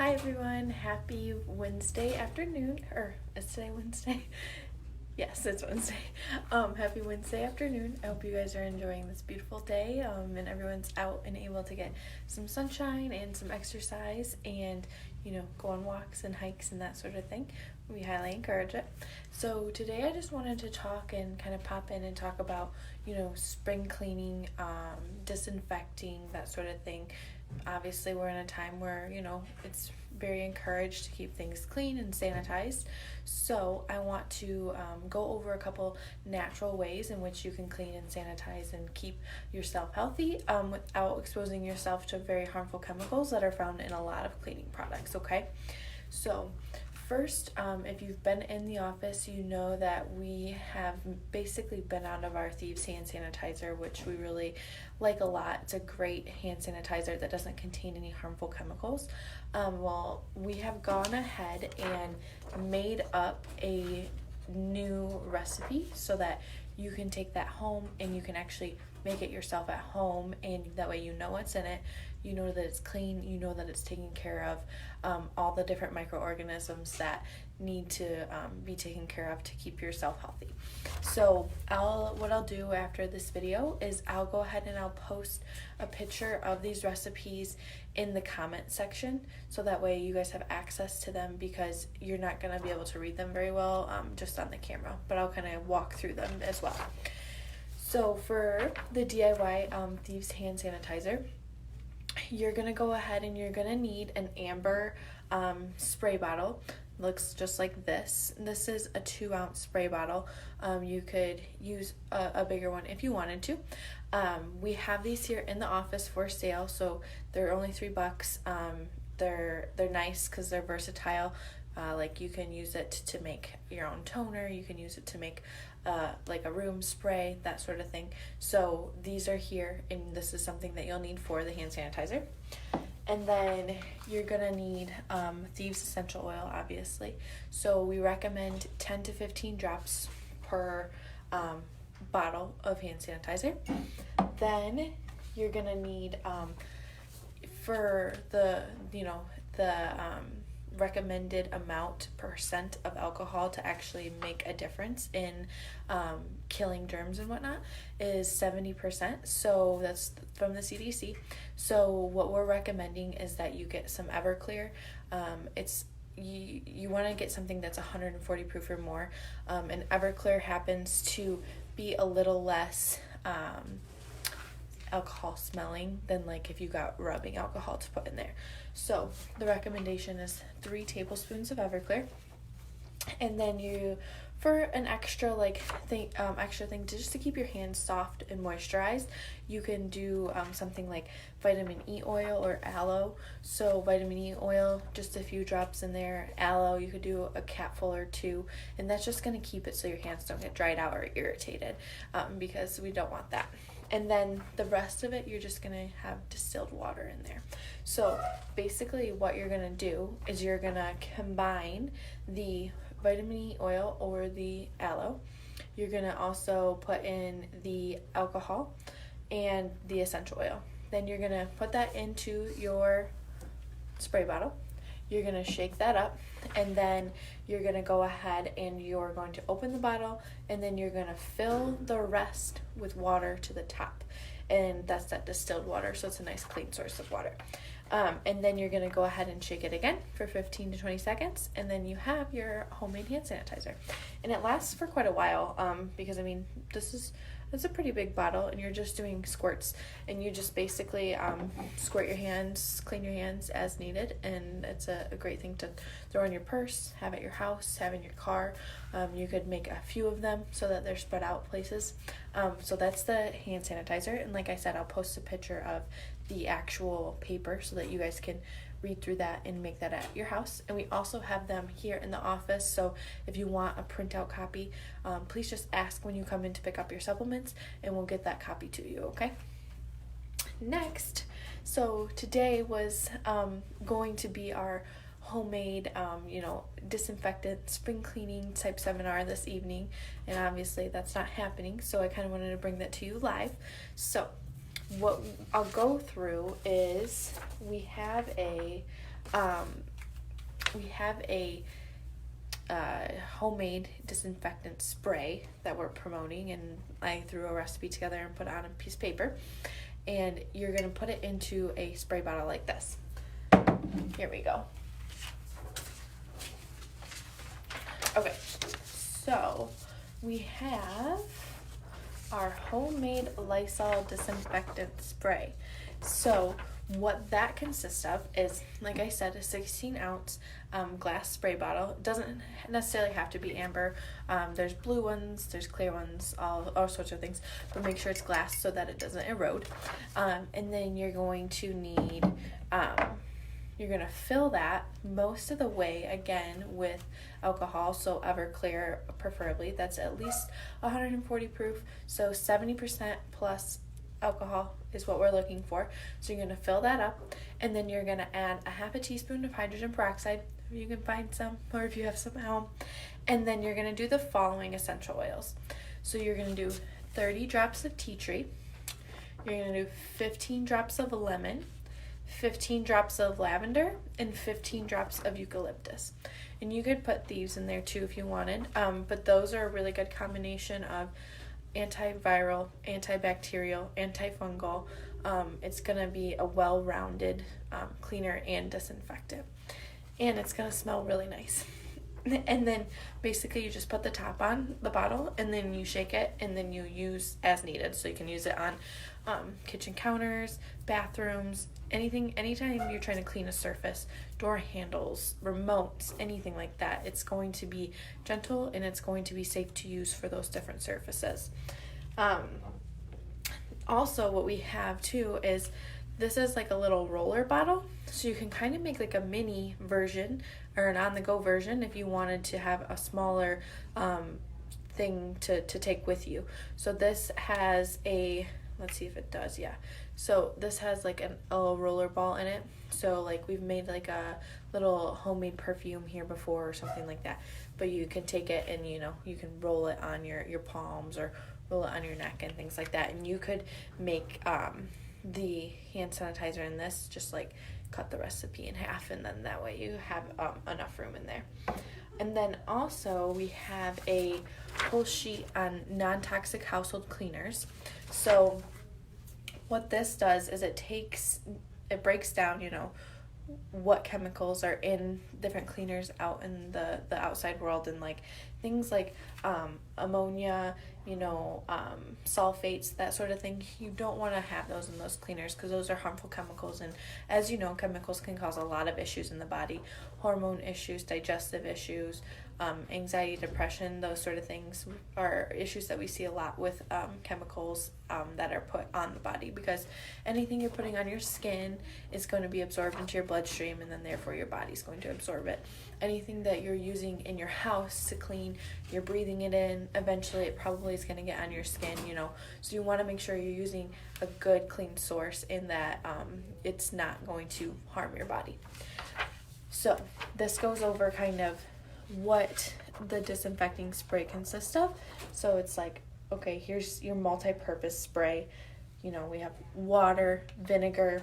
Hi everyone, happy Wednesday afternoon, or is today Wednesday? Yes, it's Wednesday. Happy Wednesday afternoon. I hope you guys are enjoying this beautiful day, and everyone's out and able to get some sunshine and some exercise and, go on walks and hikes and that sort of thing. We highly encourage it. So today I just wanted to talk and kind of pop in and talk about, spring cleaning, disinfecting, that sort of thing. Obviously, we're in a time where, it's very encouraged to keep things clean and sanitized. So I want to go over a couple natural ways in which you can clean and sanitize and keep yourself healthy without exposing yourself to very harmful chemicals that are found in a lot of cleaning products, okay? So first, if you've been in the office, you know that we have basically been out of our Thieves hand sanitizer, which we really like a lot. It's a great hand sanitizer that doesn't contain any harmful chemicals. Well, we have gone ahead and made up a new recipe so that you can take that home and you can actually make it yourself at home, and that way you know what's in it, you know that it's clean, you know that it's taken care of, all the different microorganisms that need to be taken care of to keep yourself healthy. So what I'll do after this video is I'll go ahead and I'll post a picture of these recipes in the comment section, so that way you guys have access to them, because you're not going to be able to read them very well just on the camera, but I'll kind of walk through them as well. So for the DIY Thieves hand sanitizer, you're going to go ahead and you're going to need an amber spray bottle. Looks just like this. This is a 2-ounce spray bottle. You could use a bigger one if you wanted to. We have these here in the office for sale, so they're only $3. They're nice because they're versatile. Like you can use it to make your own toner, you can use it to make like a room spray, that sort of thing. So these are here, and this is something that you'll need for the hand sanitizer. And then you're gonna need Thieves essential oil, obviously. So we recommend 10 to 15 drops per bottle of hand sanitizer. Then you're gonna need for the recommended amount percent of alcohol to actually make a difference in killing germs and whatnot is 70%. So that's from the CDC. So what we're recommending is that you get some Everclear. You want to get something that's 140 proof or more, and Everclear happens to be a little less alcohol smelling than like if you got rubbing alcohol to put in there. So the recommendation is 3 tablespoons of Everclear, and then you, for an extra thing just to keep your hands soft and moisturized, you can do something like vitamin E oil or aloe. So vitamin E oil, just a few drops in there. Aloe, you could do a capful or 2, and that's just going to keep it so your hands don't get dried out or irritated, because we don't want that. And then the rest of it, you're just going to have distilled water in there. So basically what you're going to do is you're going to combine the vitamin E oil or the aloe. You're going to also put in the alcohol and the essential oil. Then you're going to put that into your spray bottle. You're going to shake that up, and then you're going to go ahead and you're going to open the bottle, and then you're going to fill the rest with water to the top, and that's that distilled water, so it's a nice clean source of water. And then you're going to go ahead and shake it again for 15 to 20 seconds, and then you have your homemade hand sanitizer. And it lasts for quite a while, because it's a pretty big bottle, and you're just doing squirts, and you just basically squirt your hands, clean your hands as needed, and it's a great thing to throw in your purse, have at your house, have in your car. You could make a few of them so that they're spread out places. So that's the hand sanitizer, and like I said, I'll post a picture of the actual paper so that you guys can read through that and make that at your house. And we also have them here in the office, so if you want a printout copy, please just ask when you come in to pick up your supplements, and we'll get that copy to you, okay? Next, so today was going to be our homemade disinfectant spring cleaning type seminar this evening, and obviously that's not happening, so I kind of wanted to bring that to you live. So what I'll go through is we have a we have a homemade disinfectant spray that we're promoting, and I threw a recipe together and put it on a piece of paper, and you're going to put it into a spray bottle like this. Here we go. Okay, so we have our homemade Lysol disinfectant spray. So what that consists of is, like I said, a 16-ounce glass spray bottle. It doesn't necessarily have to be amber. There's blue ones, there's clear ones, all sorts of things, but make sure it's glass so that it doesn't erode. And then you're going to need, you're going to fill that most of the way, again, with alcohol, so Everclear preferably. That's at least 140 proof, so 70% plus alcohol is what we're looking for. So you're going to fill that up, and then you're going to add a half a teaspoon of hydrogen peroxide, if you can find some, or if you have some at home. And then you're going to do the following essential oils. So you're going to do 30 drops of tea tree, you're going to do 15 drops of lemon, 15 drops of lavender, and 15 drops of eucalyptus. And you could put thieves in there too if you wanted, but those are a really good combination of antiviral, antibacterial, antifungal. It's going to be a well-rounded cleaner and disinfectant, and it's going to smell really nice. And then basically you just put the top on the bottle, and then you shake it, and then you use as needed. So you can use it on kitchen counters, bathrooms, anytime you're trying to clean a surface, door handles, remotes, anything like that. It's going to be gentle, and it's going to be safe to use for those different surfaces. Also, what we have too is, this is like a little roller bottle, so you can kind of make like a mini version or an on-the-go version if you wanted to have a smaller thing to take with you. So this has a, let's see if it does, yeah. So this has like a little roller ball in it. So like we've made like a little homemade perfume here before or something like that. But you can take it and, you know, you can roll it on your palms or roll it on your neck and things like that. And you could make the hand sanitizer in this, just like cut the recipe in half, and then that way you have enough room in there. And then also we have a whole sheet on non-toxic household cleaners. So what this does is it breaks down, you know, what chemicals are in different cleaners out in the outside world, and like things like ammonia, you know, sulfates, that sort of thing. You don't want to have those in those cleaners because those are harmful chemicals, and as you know, chemicals can cause a lot of issues in the body, hormone issues, digestive issues, anxiety, depression. Those sort of things are issues that we see a lot with chemicals that are put on the body, because anything you're putting on your skin is going to be absorbed into your bloodstream, and then therefore your body's going to absorb it. Anything that you're using in your house to clean, you're breathing it in, eventually it probably is going to get on your skin, you know. So you want to make sure you're using a good clean source, in that it's not going to harm your body. So this goes over kind of what the disinfecting spray consists of. So it's like, okay, here's your multi-purpose spray. You know, we have water, vinegar,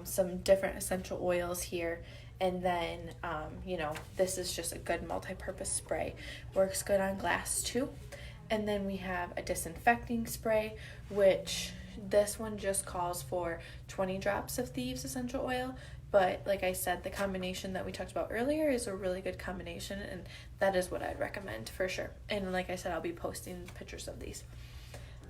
some different essential oils here, and then you know, this is just a good multi-purpose spray. Works good on glass too. And then we have a disinfecting spray, which this one just calls for 20 drops of Thieves essential oil. But like I said, the combination that we talked about earlier is a really good combination, and that is what I'd recommend for sure. And like I said, I'll be posting pictures of these.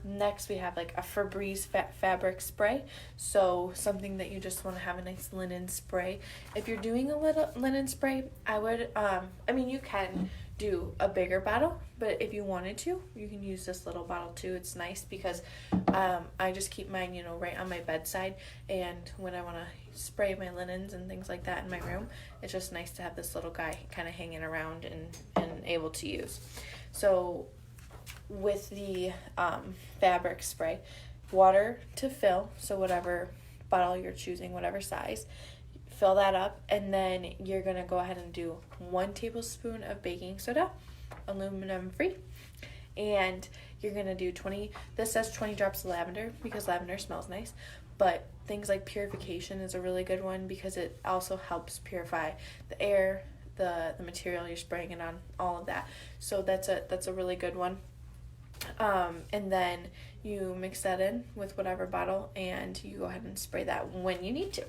Next, we have like a Febreze fabric spray. So something that you just want to have a nice linen spray. If you're doing a little linen spray, I would, I mean, you can do a bigger bottle, but if you wanted to, you can use this little bottle too. It's nice because I just keep mine, you know, right on my bedside, and when I want to spray my linens and things like that in my room, it's just nice to have this little guy kind of hanging around and able to use. So with the fabric spray, water to fill, so whatever bottle you're choosing, whatever size, fill that up, and then you're going to go ahead and do 1 tablespoon of baking soda, aluminum free, and you're going to do this says 20 drops of lavender because lavender smells nice, but things like purification is a really good one because it also helps purify the air, the material you're spraying it on, all of that. So that's a really good one. And then you mix that in with whatever bottle and you go ahead and spray that when you need to.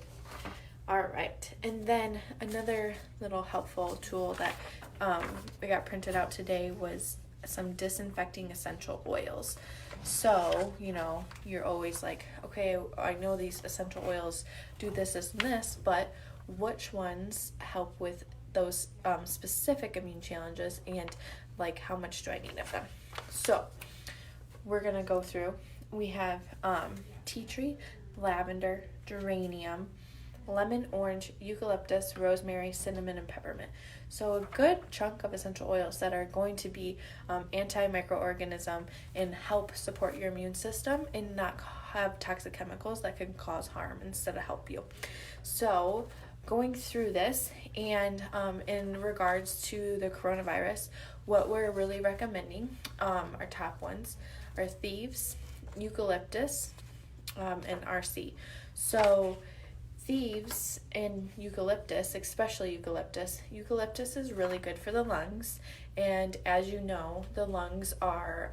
All right, and then another little helpful tool that I got printed out today was some disinfecting essential oils. So, you're always like, okay, I know these essential oils do this, this, and this, but which ones help with those specific immune challenges, and like how much do I need of them? So we're gonna go through. We have tea tree, lavender, geranium, lemon, orange, eucalyptus, rosemary, cinnamon, and peppermint. So a good chunk of essential oils that are going to be anti-microorganism and help support your immune system and not have toxic chemicals that can cause harm instead of help you. So going through this, and in regards to the coronavirus, what we're really recommending, our top ones are thieves, eucalyptus, and RC. So thieves and eucalyptus, especially eucalyptus is really good for the lungs, and as you know, the lungs are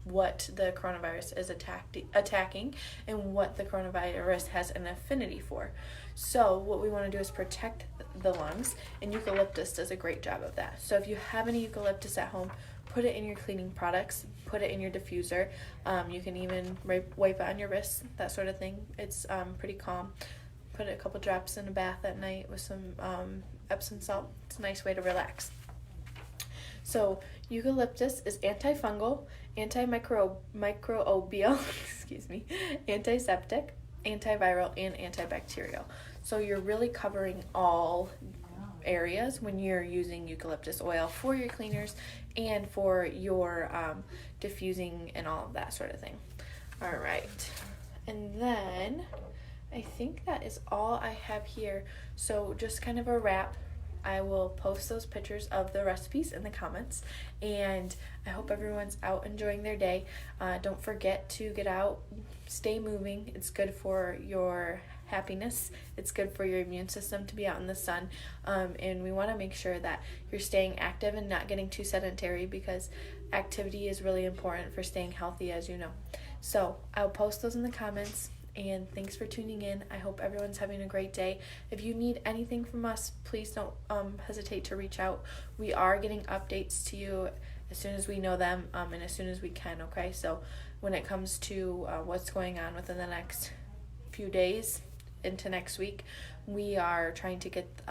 what the coronavirus is attacking and what the coronavirus has an affinity for. So what we want to do is protect the lungs, and eucalyptus does a great job of that. So if you have any eucalyptus at home, put it in your cleaning products, put it in your diffuser. You can even wipe it on your wrists, that sort of thing. It's pretty calm. Put a couple drops in a bath at night with some Epsom salt. It's a nice way to relax. So eucalyptus is antifungal, antimicrobial, antiseptic, antiviral, and antibacterial. So you're really covering all areas when you're using eucalyptus oil for your cleaners and for your diffusing and all of that sort of thing. All right, and then I think that is all I have here. So just kind of a wrap. I will post those pictures of the recipes in the comments, and I hope everyone's out enjoying their day. Don't forget to get out, stay moving. It's good for your happiness. It's good for your immune system to be out in the sun, and we want to make sure that you're staying active and not getting too sedentary, because activity is really important for staying healthy, as you know. So I'll post those in the comments. And thanks for tuning in. I hope everyone's having a great day. If you need anything from us, please don't hesitate to reach out. We are getting updates to you as soon as we know them, and as soon as we can, okay? So when it comes to what's going on within the next few days into next week, we are trying to get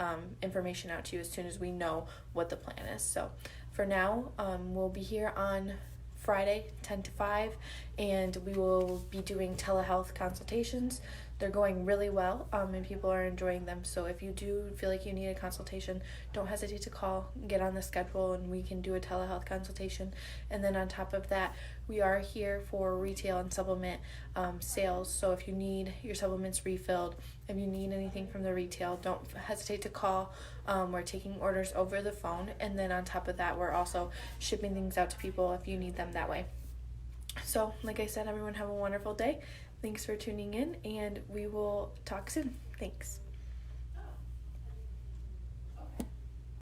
information out to you as soon as we know what the plan is. So for now, we'll be here on Friday 10 to 5, and we will be doing telehealth consultations. They're going really well, and people are enjoying them. So if you do feel like you need a consultation, don't hesitate to call, get on the schedule, and we can do a telehealth consultation. And then on top of that, we are here for retail and supplement sales. So if you need your supplements refilled, if you need anything from the retail, don't hesitate to call. We're taking orders over the phone, and then on top of that, we're also shipping things out to people if you need them that way. So like I said, everyone have a wonderful day. Thanks for tuning in, and we will talk soon. Thanks.